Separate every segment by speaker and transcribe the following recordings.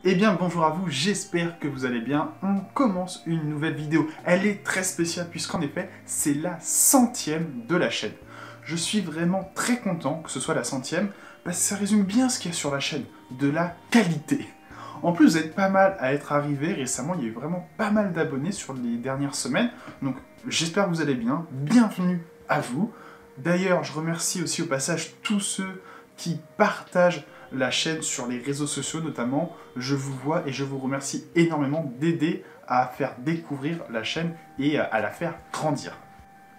Speaker 1: Eh bien bonjour à vous, j'espère que vous allez bien. On commence une nouvelle vidéo. Elle est très spéciale puisqu'en effet, c'est la 100e de la chaîne. Je suis vraiment très content que ce soit la 100e parce que ça résume bien ce qu'il y a sur la chaîne, de la qualité. En plus, vous êtes pas mal à être arrivés récemment, il y a eu vraiment pas mal d'abonnés sur les dernières semaines. Donc j'espère que vous allez bien, bienvenue à vous. D'ailleurs, je remercie aussi au passage tous ceux qui partagent la chaîne sur les réseaux sociaux notamment. Je vous vois et je vous remercie énormément d'aider à faire découvrir la chaîne et à la faire grandir.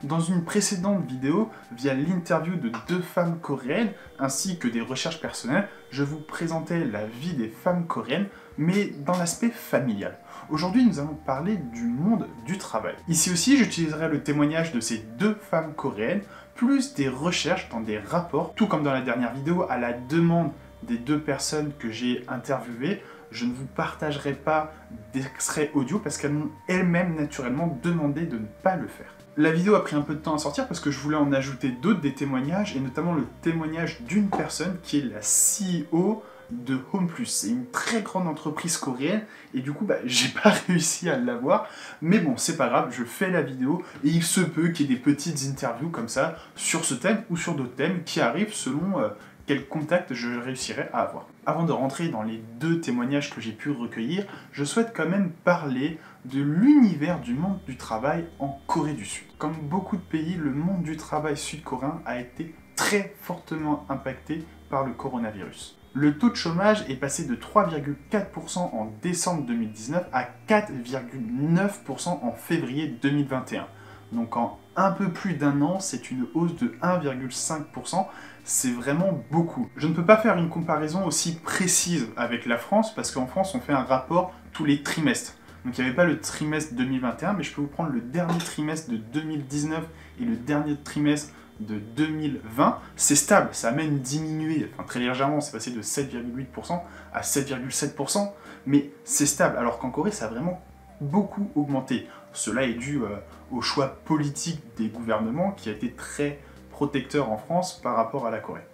Speaker 1: Dans une précédente vidéo, via l'interview de 2 femmes coréennes ainsi que des recherches personnelles, je vous présentais la vie des femmes coréennes, mais dans l'aspect familial. Aujourd'hui, nous allons parler du monde du travail. Ici aussi, j'utiliserai le témoignage de ces 2 femmes coréennes, plus des recherches dans des rapports, tout comme dans la dernière vidéo, à la demande des 2 personnes que j'ai interviewées. Je ne vous partagerai pas d'extraits audio parce qu'elles m'ont elles-mêmes naturellement demandé de ne pas le faire. La vidéo a pris un peu de temps à sortir parce que je voulais en ajouter d'autres, des témoignages, et notamment le témoignage d'une personne qui est la CEO de HomePlus. C'est une très grande entreprise coréenne, et du coup, j'ai pas réussi à l'avoir. Mais bon, c'est pas grave, je fais la vidéo, et il se peut qu'il y ait des petites interviews comme ça, sur ce thème ou sur d'autres thèmes, qui arrivent selon quel contact je réussirai à avoir. Avant de rentrer dans les 2 témoignages que j'ai pu recueillir, je souhaite quand même parler de l'univers du monde du travail en Corée du Sud. Comme beaucoup de pays, le monde du travail sud-coréen a été très fortement impacté par le coronavirus. Le taux de chômage est passé de 3,4% en décembre 2019 à 4,9% en février 2021. Donc en un peu plus d'un an, c'est une hausse de 1,5%. C'est vraiment beaucoup. Je ne peux pas faire une comparaison aussi précise avec la France, parce qu'en France, on fait un rapport tous les trimestres. Donc il n'y avait pas le trimestre 2021, mais je peux vous prendre le dernier trimestre de 2019 et le dernier trimestre de 2020. C'est stable, ça a même diminué, enfin très légèrement, c'est passé de 7,8% à 7,7%, mais c'est stable, alors qu'en Corée, ça a vraiment beaucoup augmenté. Cela est dû au choix politique des gouvernements qui a été très protecteur en France par rapport à la Corée.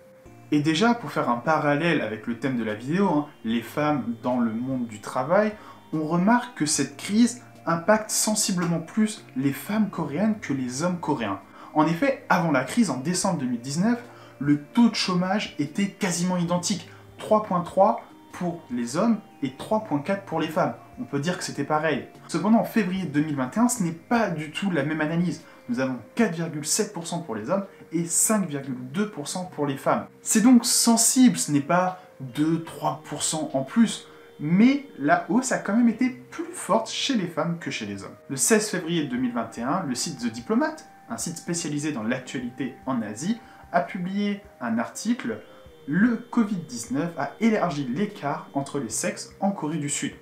Speaker 1: Et déjà, pour faire un parallèle avec le thème de la vidéo, les femmes dans le monde du travail, on remarque que cette crise impacte sensiblement plus les femmes coréennes que les hommes coréens. En effet, avant la crise, en décembre 2019, le taux de chômage était quasiment identique, 3,3 pour les hommes et 3,4 pour les femmes. On peut dire que c'était pareil. Cependant, en février 2021, ce n'est pas du tout la même analyse. Nous avons 4,7% pour les hommes et 5,2% pour les femmes. C'est donc sensible, ce n'est pas 2-3% en plus, mais la hausse a quand même été plus forte chez les femmes que chez les hommes. Le 16 février 2021, le site The Diplomat, un site spécialisé dans l'actualité en Asie, a publié un article « Le Covid-19 a élargi l'écart entre les sexes en Corée du Sud ».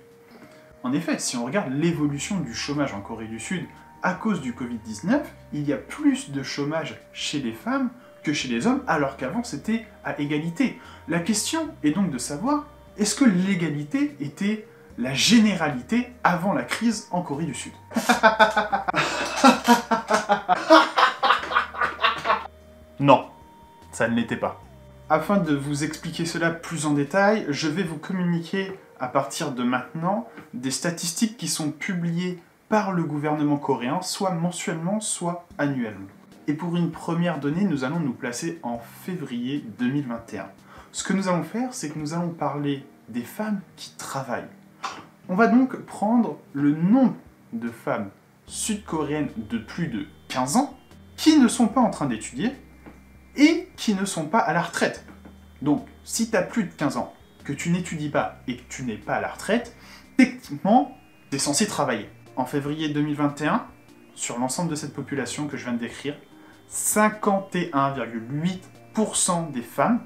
Speaker 1: En effet, si on regarde l'évolution du chômage en Corée du Sud, à cause du Covid-19, il y a plus de chômage chez les femmes que chez les hommes, alors qu'avant c'était à égalité. La question est donc de savoir, est-ce que l'égalité était la généralité avant la crise en Corée du Sud? Non, ça ne l'était pas. Afin de vous expliquer cela plus en détail, je vais vous communiquer à partir de maintenant des statistiques qui sont publiées par le gouvernement coréen, soit mensuellement, soit annuellement. Et pour une première donnée, nous allons nous placer en février 2021. Ce que nous allons faire, c'est que nous allons parler des femmes qui travaillent. On va donc prendre le nombre de femmes sud-coréennes de plus de 15 ans qui ne sont pas en train d'étudier et qui ne sont pas à la retraite. Donc, si tu as plus de 15 ans, que tu n'étudies pas et que tu n'es pas à la retraite, techniquement, tu es censé travailler. En février 2021, sur l'ensemble de cette population que je viens de décrire, 51,8% des femmes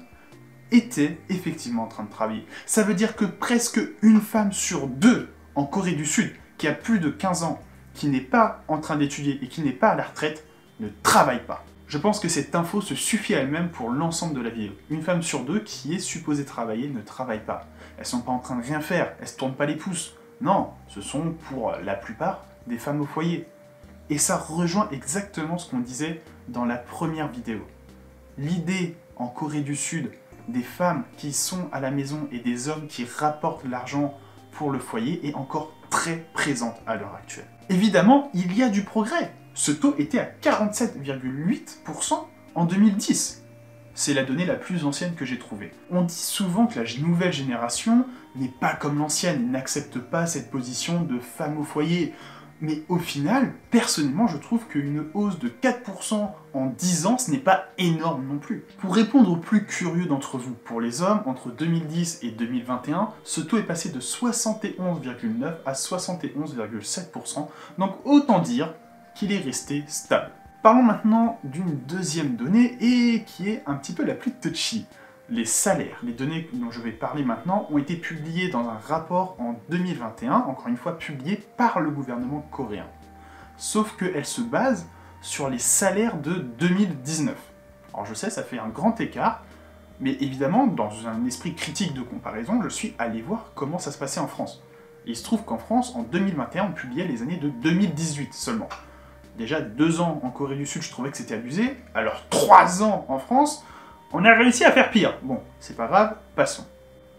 Speaker 1: étaient effectivement en train de travailler. Ça veut dire que presque une femme sur 2 en Corée du Sud, qui a plus de 15 ans, qui n'est pas en train d'étudier et qui n'est pas à la retraite, ne travaille pas. Je pense que cette info se suffit à elle-même pour l'ensemble de la vidéo. Une femme sur 2 qui est supposée travailler ne travaille pas. Elles sont pas en train de rien faire, elles se tournent pas les pouces. Non, ce sont pour la plupart des femmes au foyer. Et ça rejoint exactement ce qu'on disait dans la première vidéo. L'idée en Corée du Sud des femmes qui sont à la maison et des hommes qui rapportent l'argent pour le foyer est encore très présente à l'heure actuelle. Évidemment, il y a du progrès. Ce taux était à 47,8% en 2010. C'est la donnée la plus ancienne que j'ai trouvée. On dit souvent que la nouvelle génération n'est pas comme l'ancienne, n'accepte pas cette position de femme au foyer. Mais au final, personnellement, je trouve qu'une hausse de 4% en 10 ans, ce n'est pas énorme non plus. Pour répondre aux plus curieux d'entre vous, pour les hommes, entre 2010 et 2021, ce taux est passé de 71,9 à 71,7%, donc autant dire qu'il est resté stable. Parlons maintenant d'une deuxième donnée, et qui est un petit peu la plus touchy. Les salaires. Les données dont je vais parler maintenant ont été publiées dans un rapport en 2021, encore une fois publié par le gouvernement coréen. Sauf qu'elles se basent sur les salaires de 2019. Alors je sais, ça fait un grand écart, mais évidemment, dans un esprit critique de comparaison, je suis allé voir comment ça se passait en France. Et il se trouve qu'en France, en 2021, on publiait les années de 2018 seulement. Déjà 2 ans en Corée du Sud, je trouvais que c'était abusé, alors 3 ans en France, on a réussi à faire pire. Bon, c'est pas grave, passons.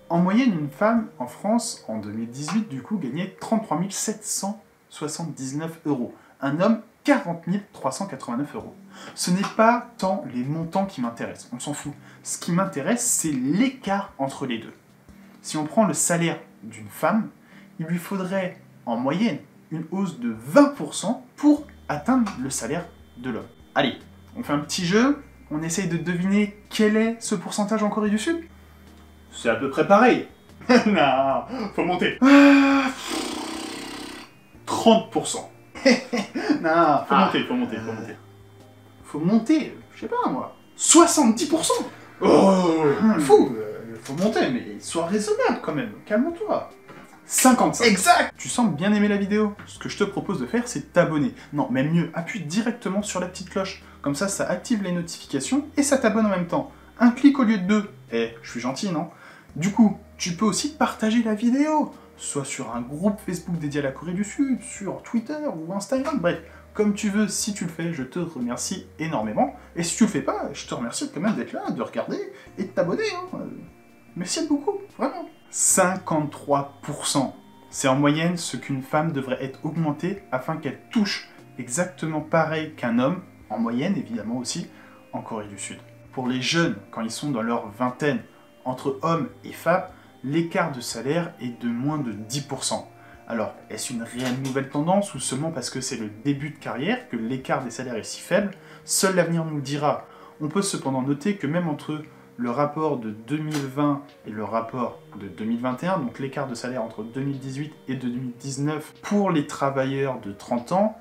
Speaker 1: En moyenne, une femme en France, en 2018, du coup, gagnait 33 779 €. Un homme, 40 389 €. Ce n'est pas tant les montants qui m'intéressent, on s'en fout. Ce qui m'intéresse, c'est l'écart entre les deux. Si on prend le salaire d'une femme, il lui faudrait, en moyenne, une hausse de 20% pour atteindre le salaire de l'homme. Allez, on fait un petit jeu. On essaye de deviner quel est ce pourcentage en Corée du Sud? C'est à peu près pareil. Non, faut monter. 30%. Non, faut monter. Faut monter, je sais pas moi. 70%. Oh, fou. Faut monter, mais sois raisonnable quand même. Calme-toi. 55. Exact. Tu sembles bien aimer la vidéo. Ce que je te propose de faire, c'est t'abonner. Non, même mieux, appuie directement sur la petite cloche. Comme ça active les notifications et ça t'abonne en même temps. Un clic au lieu de 2. Eh, je suis gentil, non? Du coup, tu peux aussi partager la vidéo. Soit sur un groupe Facebook dédié à la Corée du Sud, sur Twitter ou Instagram, bref. Comme tu veux, si tu le fais, je te remercie énormément. Et si tu le fais pas, je te remercie quand même d'être là, de regarder et de t'abonner. Hein. Merci beaucoup, vraiment. 53%. C'est en moyenne ce qu'une femme devrait être augmentée afin qu'elle touche exactement pareil qu'un homme, en moyenne évidemment aussi, en Corée du Sud. Pour les jeunes, quand ils sont dans leur vingtaine, entre hommes et femmes, l'écart de salaire est de moins de 10%. Alors, est-ce une réelle nouvelle tendance ou seulement parce que c'est le début de carrière que l'écart des salaires est si faible? Seul l'avenir nous le dira. On peut cependant noter que même entre le rapport de 2020 et le rapport de 2021, donc l'écart de salaire entre 2018 et 2019 pour les travailleurs de 30 ans,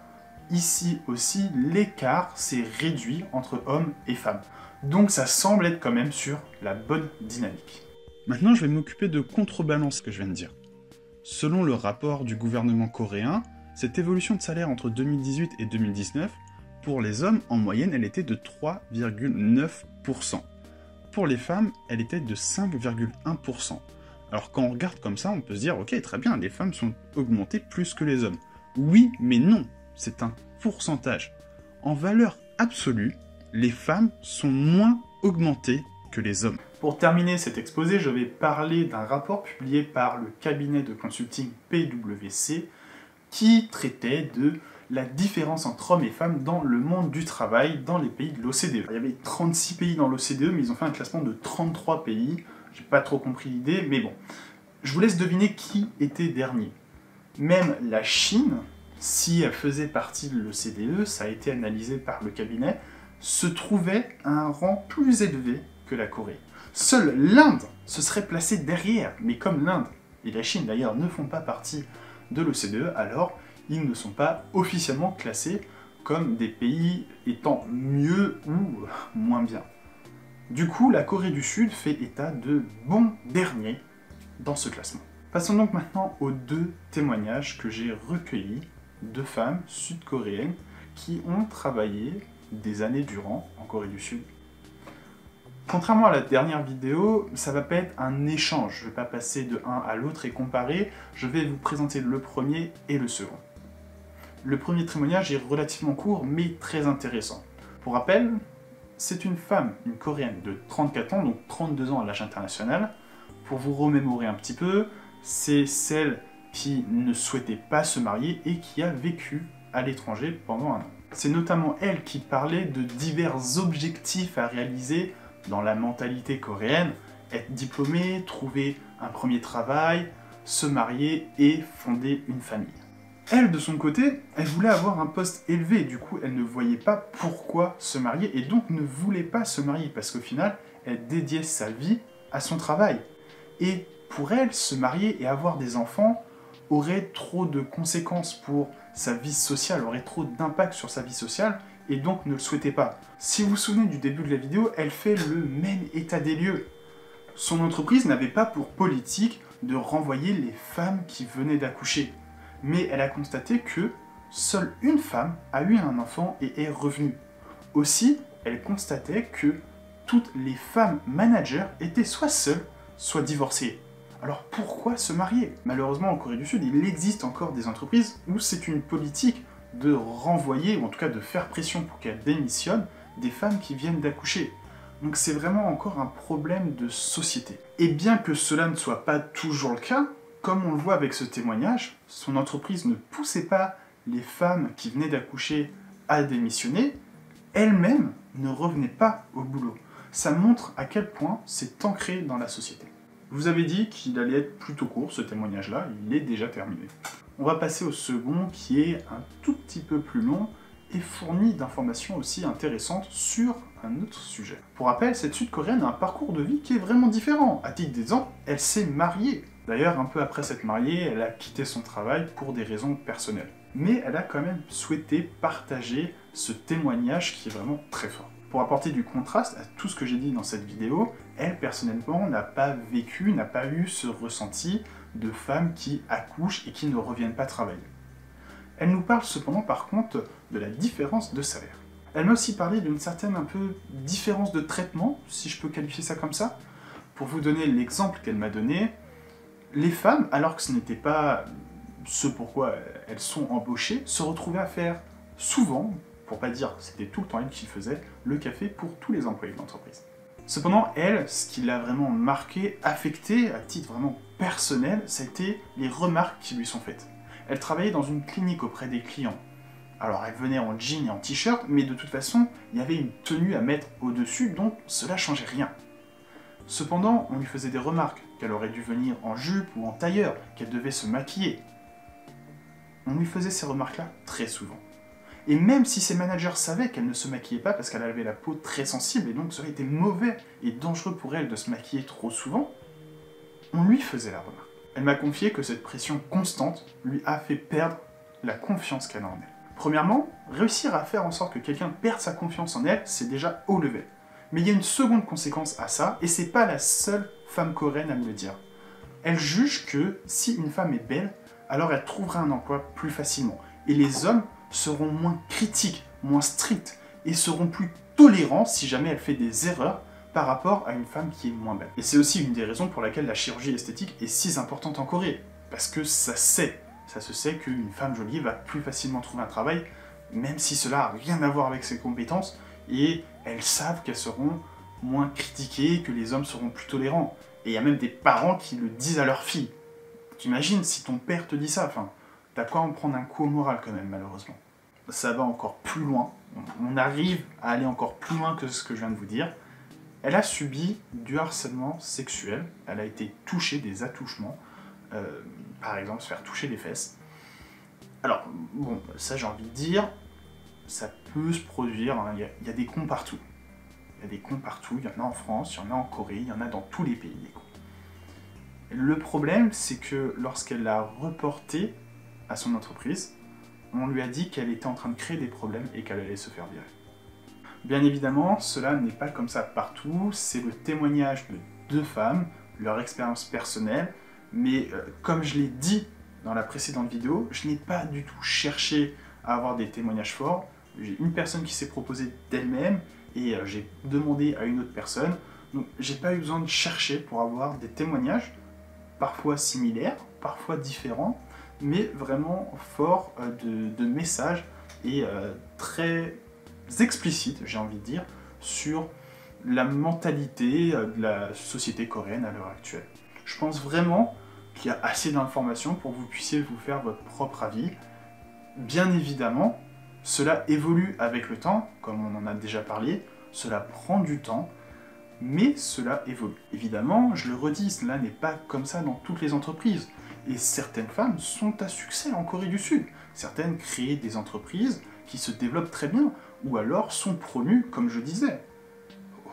Speaker 1: ici aussi l'écart s'est réduit entre hommes et femmes. Donc ça semble être quand même sur la bonne dynamique. Maintenant je vais m'occuper de contrebalancer ce que je viens de dire. Selon le rapport du gouvernement coréen, cette évolution de salaire entre 2018 et 2019, pour les hommes, en moyenne, elle était de 3,9%. Pour les femmes, elle était de 5,1%. Alors quand on regarde comme ça, on peut se dire, ok, très bien, les femmes sont augmentées plus que les hommes. Oui, mais non, c'est un pourcentage. En valeur absolue, les femmes sont moins augmentées que les hommes. Pour terminer cet exposé, je vais parler d'un rapport publié par le cabinet de consulting PwC qui traitait de la différence entre hommes et femmes dans le monde du travail dans les pays de l'OCDE. Il y avait 36 pays dans l'OCDE, mais ils ont fait un classement de 33 pays. J'ai pas trop compris l'idée, mais bon. Je vous laisse deviner qui était dernier. Même la Chine, si elle faisait partie de l'OCDE, ça a été analysé par le cabinet, se trouvait à un rang plus élevé que la Corée. Seule l'Inde se serait placée derrière, mais comme l'Inde et la Chine d'ailleurs ne font pas partie de l'OCDE, alors ils ne sont pas officiellement classés comme des pays étant mieux ou moins bien. Du coup, la Corée du Sud fait état de bon dernier dans ce classement. Passons donc maintenant aux 2 témoignages que j'ai recueillis de femmes sud-coréennes qui ont travaillé des années durant en Corée du Sud. Contrairement à la dernière vidéo, ça va pas être un échange, je vais pas passer de un à l'autre et comparer, je vais vous présenter le premier et le second. Le premier témoignage est relativement court mais très intéressant. Pour rappel, c'est une femme, une coréenne de 34 ans, donc 32 ans à l'âge international. Pour vous remémorer un petit peu, c'est celle qui ne souhaitait pas se marier et qui a vécu à l'étranger pendant un an. C'est notamment elle qui parlait de divers objectifs à réaliser dans la mentalité coréenne, être diplômée, trouver un premier travail, se marier et fonder une famille. Elle, de son côté, elle voulait avoir un poste élevé, du coup elle ne voyait pas pourquoi se marier et donc ne voulait pas se marier parce qu'au final, elle dédiait sa vie à son travail. Et pour elle, se marier et avoir des enfants aurait trop de conséquences pour sa vie sociale, aurait trop d'impact sur sa vie sociale et donc ne le souhaitait pas. Si vous vous souvenez du début de la vidéo, elle fait le même état des lieux. Son entreprise n'avait pas pour politique de renvoyer les femmes qui venaient d'accoucher. Mais elle a constaté que seule une femme a eu un enfant et est revenue. Aussi, elle constatait que toutes les femmes managers étaient soit seules, soit divorcées. Alors pourquoi se marier? Malheureusement, en Corée du Sud, il existe encore des entreprises où c'est une politique de renvoyer, ou en tout cas de faire pression pour qu'elles démissionnent, des femmes qui viennent d'accoucher. Donc c'est vraiment encore un problème de société. Et bien que cela ne soit pas toujours le cas, comme on le voit avec ce témoignage, son entreprise ne poussait pas les femmes qui venaient d'accoucher à démissionner, elles-mêmes ne revenaient pas au boulot. Ça montre à quel point c'est ancré dans la société. Je vous avais dit qu'il allait être plutôt court ce témoignage-là, il est déjà terminé. On va passer au second qui est un tout petit peu plus long et fourni d'informations aussi intéressantes sur un autre sujet. Pour rappel, cette Sud-Coréenne a un parcours de vie qui est vraiment différent. À titre d'exemple, elle s'est mariée. D'ailleurs, un peu après s'être mariée, elle a quitté son travail pour des raisons personnelles. Mais elle a quand même souhaité partager ce témoignage qui est vraiment très fort. Pour apporter du contraste à tout ce que j'ai dit dans cette vidéo, elle, personnellement, n'a pas vécu, n'a pas eu ce ressenti de femmes qui accouchent et qui ne reviennent pas travailler. Elle nous parle cependant, par contre, de la différence de salaire. Elle m'a aussi parlé d'une certaine un peu différence de traitement, si je peux qualifier ça comme ça. Pour vous donner l'exemple qu'elle m'a donné, les femmes, alors que ce n'était pas ce pourquoi elles sont embauchées, se retrouvaient à faire souvent, pour pas dire c'était tout le temps elle qui faisait, le café pour tous les employés de l'entreprise. Cependant, elle, ce qui l'a vraiment marqué, affecté à titre vraiment personnel, ça a été les remarques qui lui sont faites. Elle travaillait dans une clinique auprès des clients. Alors elle venait en jean et en t-shirt, mais de toute façon, il y avait une tenue à mettre au-dessus, donc cela changeait rien. Cependant, on lui faisait des remarques, qu'elle aurait dû venir en jupe ou en tailleur, qu'elle devait se maquiller. On lui faisait ces remarques-là très souvent. Et même si ses managers savaient qu'elle ne se maquillait pas parce qu'elle avait la peau très sensible et donc cela était mauvais et dangereux pour elle de se maquiller trop souvent, on lui faisait la remarque. Elle m'a confié que cette pression constante lui a fait perdre la confiance qu'elle a en elle. Premièrement, réussir à faire en sorte que quelqu'un perde sa confiance en elle, c'est déjà haut level. Mais il y a une seconde conséquence à ça, et c'est pas la seule femme coréenne à me le dire. Elle juge que si une femme est belle, alors elle trouvera un emploi plus facilement. Et les hommes seront moins critiques, moins stricts, et seront plus tolérants si jamais elle fait des erreurs par rapport à une femme qui est moins belle. Et c'est aussi une des raisons pour laquelle la chirurgie esthétique est si importante en Corée. Parce que ça se sait qu'une femme jolie va plus facilement trouver un travail, même si cela n'a rien à voir avec ses compétences, et elles savent qu'elles seront moins critiquées, que les hommes seront plus tolérants. Et il y a même des parents qui le disent à leurs filles. T'imagines si ton père te dit ça, enfin, t'as quoi en prendre un coup au moral quand même, malheureusement. Ça va encore plus loin, on arrive à aller encore plus loin que ce que je viens de vous dire. Elle a subi du harcèlement sexuel, elle a été touchée, des attouchements, par exemple se faire toucher les fesses. Alors, bon, ça j'ai envie de dire, ça peut se produire, hein, il y a des cons partout. Il y a des cons partout, il y en a en France, il y en a en Corée, il y en a dans tous les pays, des cons. Le problème, c'est que lorsqu'elle l'a reporté à son entreprise, on lui a dit qu'elle était en train de créer des problèmes et qu'elle allait se faire virer. Bien évidemment, cela n'est pas comme ça partout, c'est le témoignage de deux femmes, leur expérience personnelle, mais comme je l'ai dit dans la précédente vidéo, je n'ai pas du tout cherché à avoir des témoignages forts. J'ai une personne qui s'est proposée d'elle-même et j'ai demandé à une autre personne, donc j'ai pas eu besoin de chercher pour avoir des témoignages, parfois similaires, parfois différents, mais vraiment forts de messages et très explicites, j'ai envie de dire, sur la mentalité de la société coréenne à l'heure actuelle. Je pense vraiment qu'il y a assez d'informations pour que vous puissiez vous faire votre propre avis. Bien évidemment, cela évolue avec le temps, comme on en a déjà parlé, cela prend du temps, mais cela évolue. Évidemment, je le redis, cela n'est pas comme ça dans toutes les entreprises. Et certaines femmes sont à succès en Corée du Sud. Certaines créent des entreprises qui se développent très bien, ou alors sont promues, comme je disais.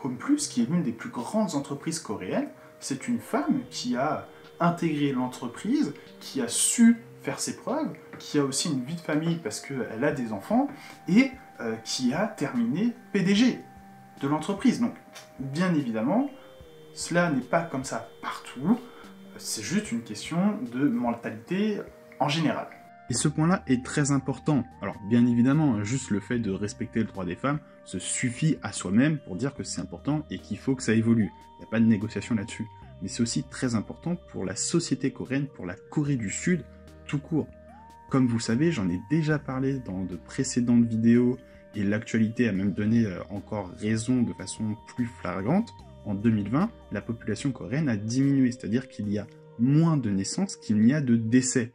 Speaker 1: HomePlus, qui est l'une des plus grandes entreprises coréennes, c'est une femme qui a intégré l'entreprise, qui a su faire ses preuves, qui a aussi une vie de famille parce qu'elle a des enfants, et qui a terminé PDG de l'entreprise. Donc, bien évidemment, cela n'est pas comme ça partout, c'est juste une question de mentalité en général. Et ce point-là est très important. Alors, bien évidemment, juste le fait de respecter le droit des femmes se suffit à soi-même pour dire que c'est important et qu'il faut que ça évolue. Il n'y a pas de négociation là-dessus. Mais c'est aussi très important pour la société coréenne, pour la Corée du Sud, tout court. Comme vous savez, j'en ai déjà parlé dans de précédentes vidéos, et l'actualité a même donné encore raison de façon plus flagrante. En 2020, la population coréenne a diminué, c'est-à-dire qu'il y a moins de naissances qu'il n'y a de décès.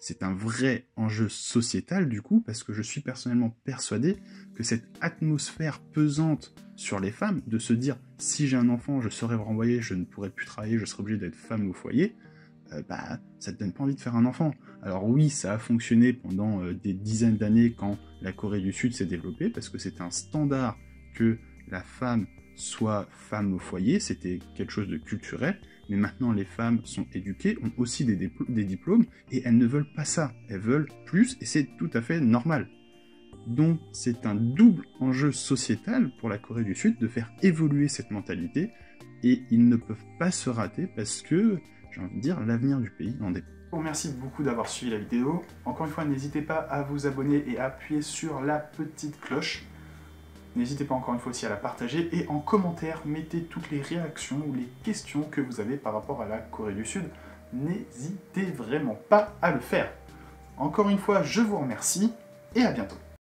Speaker 1: C'est un vrai enjeu sociétal du coup, parce que je suis personnellement persuadé que cette atmosphère pesante sur les femmes, de se dire « si j'ai un enfant, je serai renvoyé, je ne pourrai plus travailler, je serai obligé d'être femme au foyer », ça te donne pas envie de faire un enfant. Alors oui, ça a fonctionné pendant des dizaines d'années quand la Corée du Sud s'est développée, parce que c'était un standard que la femme soit femme au foyer, c'était quelque chose de culturel, mais maintenant les femmes sont éduquées, ont aussi des diplômes, et elles ne veulent pas ça, elles veulent plus, et c'est tout à fait normal. Donc c'est un double enjeu sociétal pour la Corée du Sud de faire évoluer cette mentalité, et ils ne peuvent pas se rater parce que, j'ai envie de dire, l'avenir du pays en dépend. Je vous remercie beaucoup d'avoir suivi la vidéo. Encore une fois, n'hésitez pas à vous abonner et à appuyer sur la petite cloche. N'hésitez pas encore une fois aussi à la partager et en commentaire, mettez toutes les réactions ou les questions que vous avez par rapport à la Corée du Sud. N'hésitez vraiment pas à le faire. Encore une fois, je vous remercie et à bientôt.